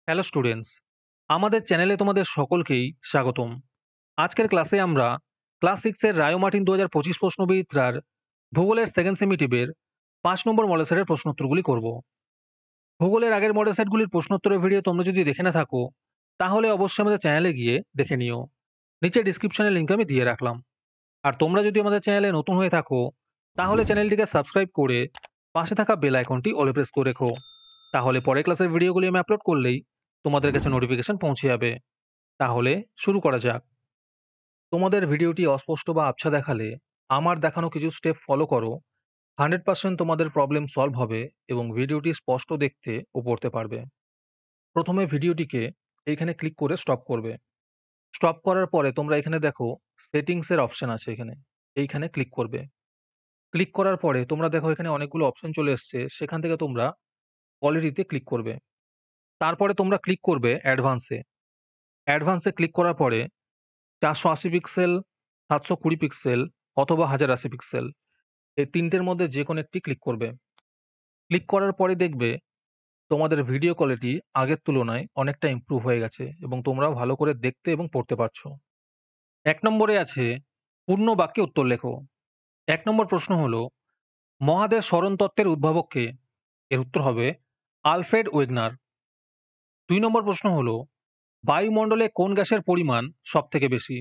Hello students, আমাদের চ্যানেলে তোমাদের সকলকেই স্বাগতম। আজকের ক্লাসে আমরা ক্লাস 6 এর রায়ো মার্টিন 2025 প্রশ্নবিচিত্রার ভূগোলের সেকেন্ড সেমিটিভের 5 নম্বর মডেল সেটের প্রশ্নোত্তরগুলি করব। ভূগোলের আগের মডেল সেটগুলির প্রশ্নোত্তরের ভিডিও তোমরা যদি দেখে না থাকো, তাহলে অবশ্যই আমাদের চ্যানেলে গিয়ে দেখে নিও। নিচে ডিসক্রিপশনে লিঙ্ক আমি দিয়ে রাখলাম। আর তোমরা যদি আমাদের চ্যানেলে নতুন হয়ে থাকো, তাহলে চ্যানেলটিকে সাবস্ক্রাইব করে পাশে থাকা বেল আইকনটি অলে প্রেস করে রেখো। তাহলে পরের ক্লাসের ভিডিওগুলি আমি আপলোড করলেই তোমাদের কাছে নোটিফিকেশন পৌঁছে যাবে। তাহলে শুরু করা যাক। তোমাদের ভিডিওটি অস্পষ্ট বা আবছা দেখালে আমার দেখানো কিছু স্টেপ ফলো করো। 100% তোমাদের প্রবলেম সলভ হবে এবং ভিডিওটি স্পষ্ট দেখতে ও পড়তে পারবে। প্রথমে ভিডিওটিকে এইখানে ক্লিক করে স্টপ করবে। স্টপ করার পরে তোমরা এখানে দেখো সেটিংস এর অপশন আছে, এইখানে ক্লিক করবে। ক্লিক করার পরে তোমরা দেখো এখানে অনেকগুলো অপশন চলে এসছে, সেখান থেকে তোমরা কোয়ালিটিতে ক্লিক করবে। তারপরে তোমরা ক্লিক করবে অ্যাডভান্সে। অ্যাডভান্সে ক্লিক করার পরে 480 পিক্সেল, 720 পিক্সেল অথবা 1080 পিক্সেল, এই তিনটের মধ্যে যে কোনো একটি ক্লিক করবে। ক্লিক করার পরে দেখবে তোমাদের ভিডিও কোয়ালিটি আগের তুলনায় অনেকটা ইমপ্রুভ হয়ে গেছে এবং তোমরাও ভালো করে দেখতে এবং পড়তে পারছো। 1 নম্বরে আছে পূর্ণ বাক্যে উত্তর লেখো। 1 নম্বর প্রশ্ন হলো, মহাদেশ সরণ তত্ত্বের উদ্ভাবক কে? এর উত্তর হবে আলফ্রেড ওয়েগনার। 2 নম্বর প্রশ্ন হলো, বায়ুমণ্ডলে কোন গ্যাসের পরিমাণ সবথেকে বেশি?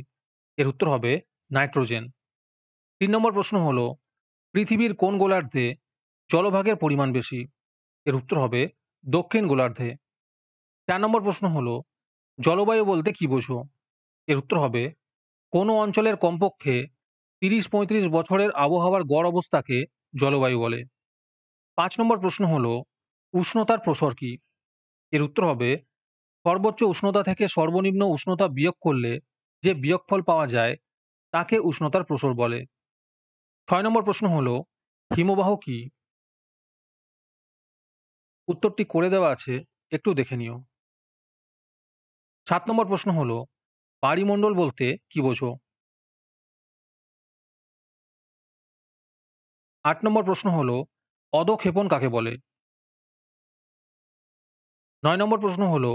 এর উত্তর হবে নাইট্রোজেন। 3 নম্বর প্রশ্ন হলো, পৃথিবীর কোন গোলার্ধে জলভাগের পরিমাণ বেশি? এর উত্তর হবে দক্ষিণ গোলার্ধে। 4 নম্বর প্রশ্ন হলো, জলবায়ু বলতে কি বোঝো? এর উত্তর হবে কোনো অঞ্চলের কমপক্ষে 30-35 বছরের আবহাওয়ার গড় অবস্থাকে জলবায়ু বলে। 5 নম্বর প্রশ্ন হলো, উষ্ণতার প্রসর কি? এর উত্তর হবে সর্বোচ্চ উষ্ণতা থেকে সর্বনিম্ন উষ্ণতা বিয়োগ করলে যে বিয়োগফল পাওয়া যায় তাকে উষ্ণতার প্রসর বলে। 6 নম্বর প্রশ্ন হলো, হিমবাহ কি? উত্তরটি করে দেওয়া আছে, একটু দেখে নিও। 7 নম্বর প্রশ্ন হলো, বায়ুমণ্ডল বলতে কি বোঝো? 8 নম্বর প্রশ্ন হলো, অধঃক্ষেপণ কাকে বলে? 9 নম্বর প্রশ্ন হলো,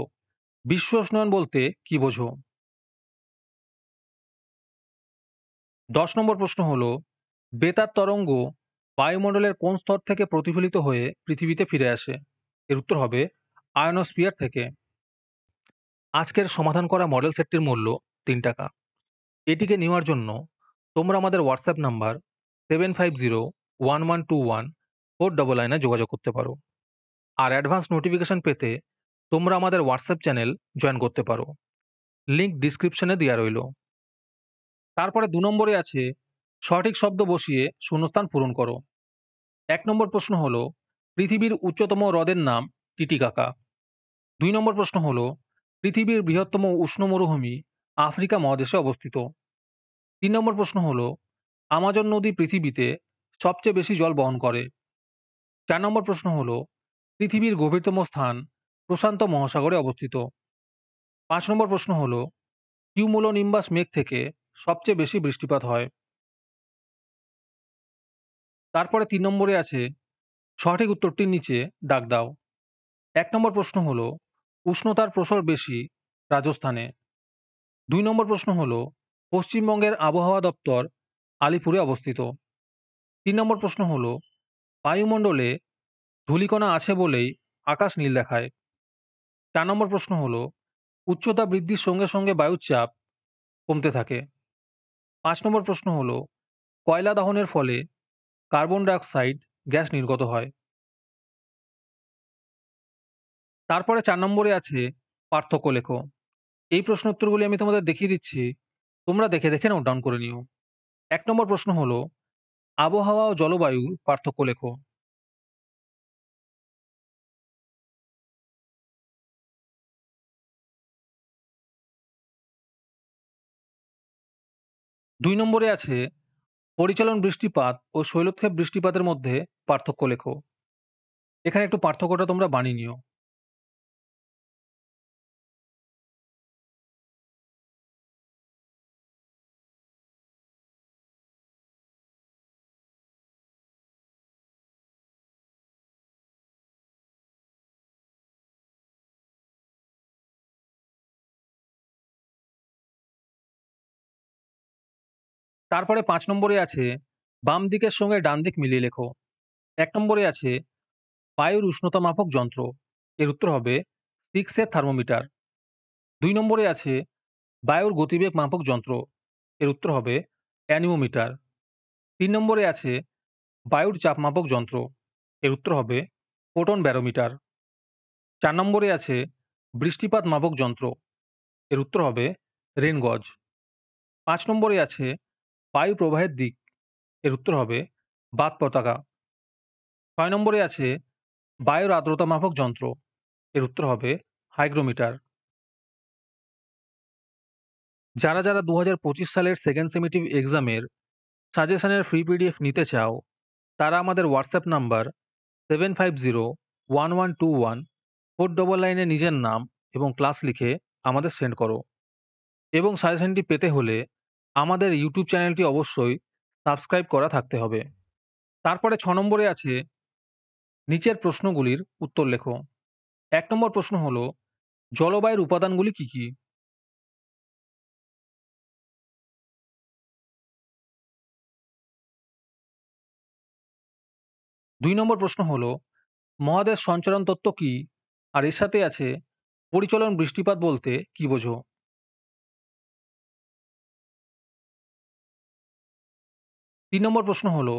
বিশ্ব উষ্ণায়ন বলতে কি বোঝো? 10 নম্বর প্রশ্ন হলো, বেতার তরঙ্গ বায়ুমণ্ডলের কোন স্তর থেকে প্রতিফলিত হয়ে পৃথিবীতে ফিরে আসে? এর উত্তর হবে আয়নোস্ফিয়ার থেকে। আজকের সমাধান করা মডেল সেটটির মূল্য 3 টাকা। এটিকে নেওয়ার জন্য তোমরা আমাদের হোয়াটসঅ্যাপ নাম্বার 7501121499 যোগাযোগ করতে পারো। আর অ্যাডভান্স নোটিফিকেশন পেতে তোমরা আমাদের হোয়াটসঅ্যাপ চ্যানেল জয়েন করতে পারো। লিংক ডিসক্রিপশনে দেওয়া রইল। তারপরে 2 নম্বরে আছে সঠিক শব্দ বসিয়ে শূন্যস্থান পূরণ করো। 1 নম্বর প্রশ্ন হলো, পৃথিবীর উচ্চতম হ্রদের নাম টিটিকাকা। 2 নম্বর প্রশ্ন হলো, পৃথিবীর বৃহত্তম উষ্ণ মরুভূমি আফ্রিকা মহাদেশে অবস্থিত। 3 নম্বর প্রশ্ন হলো, আমাজন নদী পৃথিবীতে সবচেয়ে বেশি জল বহন করে। 4 নম্বর প্রশ্ন হলো, পৃথিবীর গভীরতম স্থান প্রশান্ত মহাসাগরে অবস্থিত। 5 নম্বর প্রশ্ন হলো, কিউমুলোনিম্বাস মেঘ থেকে সবচেয়ে বেশি বৃষ্টিপাত হয়। তারপরে 3 নম্বরে আছে সঠিক উত্তরটির নিচে দাগ দাও। 1 নম্বর প্রশ্ন হলো, উষ্ণতার প্রসর বেশি রাজস্থানে। 2 নম্বর প্রশ্ন হলো, পশ্চিমবঙ্গের আবহাওয়া দপ্তর আলিপুরে অবস্থিত। 3 নম্বর প্রশ্ন হলো, বায়ুমণ্ডলে ধূলিকণা আছে বলেই আকাশ নীল দেখায়। 4 নম্বর প্রশ্ন হলো, উচ্চতা বৃদ্ধির সঙ্গে সঙ্গে বায়ুর চাপ কমতে থাকে। 5 নম্বর প্রশ্ন হলো, কয়লা দহনের ফলে কার্বন ডাই অক্সাইড গ্যাস নির্গত হয়। তারপরে 4 নম্বরে আছে পার্থক্য লেখো। এই প্রশ্ন উত্তরগুলি আমি তোমাদের দেখিয়ে দিচ্ছি, তোমরা দেখে দেখে নোট ডাউন করে নিও। 1 নম্বর প্রশ্ন হলো, আবহাওয়া ও জলবায়ুর পার্থক্য লেখো। 2 নম্বরে আছে পরিচালন বৃষ্টিপাত ও শৈলক্ষেপ বৃষ্টিপাতের মধ্যে পার্থক্য লেখো। এখানে একটু পার্থক্যটা তোমরা বানিয়ে নিও। তারপরে ৫ নম্বরে আছে বাম দিকের সঙ্গে ডান দিক মিলিয়ে লেখো। ১ নম্বরে আছে বায়ুর উষ্ণতা মাপক যন্ত্র। এর উত্তর হবে 6 এর থার্মোমিটার। ২ নম্বরে আছে বায়ুর গতিবেগ মাপক যন্ত্র। এর উত্তর হবে অ্যানিমোমিটার। ৩ নম্বরে আছে বায়ুর চাপ মাপক যন্ত্র। এর উত্তর হবে ফোটন ব্যারোমিটার। ৪ নম্বরে আছে বৃষ্টিপাত মাপক যন্ত্র। এর উত্তর হবে রেন গজ। ৫ নম্বরে আছে বায়ু প্রবাহের দিক। এর উত্তর হবে বাত পতাকা। ৬ নম্বরে আছে বায়ুর আর্দ্রতা মাপক যন্ত্র। এর উত্তর হবে হাইগ্রোমিটার। যারা ২০২৫ সালের সেকেন্ড সেমেটিভ এক্সামের সাজেশনের ফ্রি পিডিএফ নিতে চাও, তারা আমাদের হোয়াটসঅ্যাপ নাম্বার 7501121499 নিজের নাম এবং ক্লাস লিখে আমাদের সেন্ড করো। এবং সাজেশনটি পেতে হলে আমাদের ইউটিউব চ্যানেলটি অবশ্যই সাবস্ক্রাইব করা থাকতে হবে। তারপরে ৬ নম্বরে আছে নিচের প্রশ্নগুলির উত্তর লেখো। ১ নম্বর প্রশ্ন হলো জলবায়ুর উপাদানগুলি কি কি? ২ নম্বর প্রশ্ন হলো মহাদেশ সঞ্চারণ তত্ত্ব কি? আর এর সাথে আছে পরিচলন বৃষ্টিপাত বলতে কি বোঝো? ৩ নম্বর প্রশ্ন হলো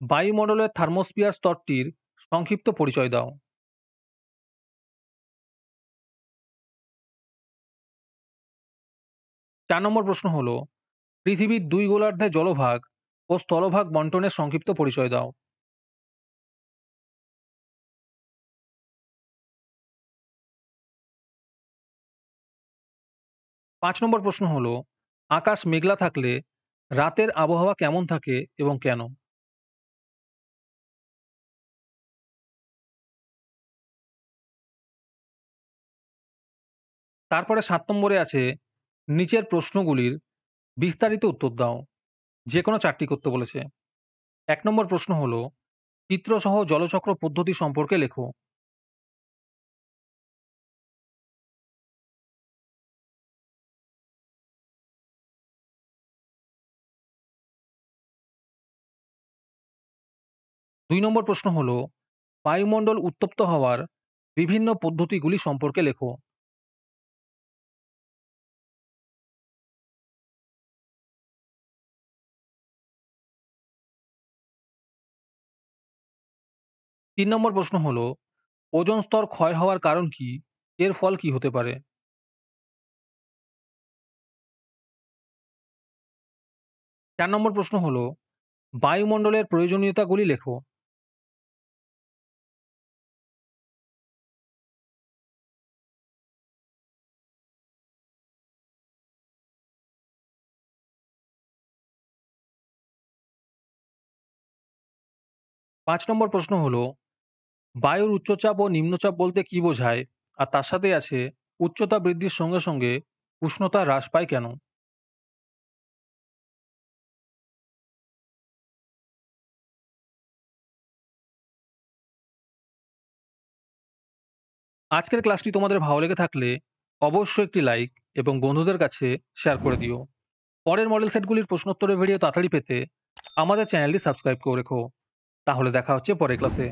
বায়ুমণ্ডলের থার্মোস্ফিয়ার স্তরটির সংক্ষিপ্ত পরিচয় দাও। ৪ নম্বর প্রশ্ন হলো পৃথিবীর ২ গোলার্ধে জলভাগ ও স্থলভাগ বণ্টনের সংক্ষিপ্ত পরিচয় দাও। ৫ নম্বর প্রশ্ন হলো আকাশ মেঘলা থাকলে রাতের আবহাওয়া কেমন থাকে এবং কেন? ৭ নম্বরে আছে নিচের প্রশ্নগুলির বিস্তারিত উত্তর দাও। যেকোনো ৪ টি করতে বলেছে। ১ নম্বর প্রশ্ন হলো চিত্রসহ জলচক্র পদ্ধতি সম্পর্কে লেখো। ২ নম্বর প্রশ্ন হলো বায়ুমণ্ডল উত্তপ্ত হওয়ার বিভিন্ন পদ্ধতিগুলি সম্পর্কে লেখো। ৩ নম্বর প্রশ্ন হলো ওজোন স্তর ক্ষয় হওয়ার কারণ কি? এর ফল কি হতে পারে? ৪ নম্বর প্রশ্ন হলো বায়ুমণ্ডলের প্রয়োজনীয়তাগুলি লেখো। ৫ নম্বর প্রশ্ন হলো বায়ুর উচ্চচাপ ও নিম্নচাপ বলতে কি বোঝায়? আর তার সাথে আছে উচ্চতা বৃদ্ধির সঙ্গে সঙ্গে উষ্ণতা হ্রাস পায় কেন? আজকের ক্লাসটি তোমাদের ভালো লেগে থাকলে অবশ্যই একটি লাইক এবং বন্ধুদের কাছে শেয়ার করে দিও। পরের মডেল সেটগুলির প্রশ্নোত্তরের ভিডিও তাড়াতাড়ি পেতে আমাদের চ্যানেলটি সাবস্ক্রাইব করে রেখো। তাহলে দেখা হচ্ছে পরের ক্লাসে।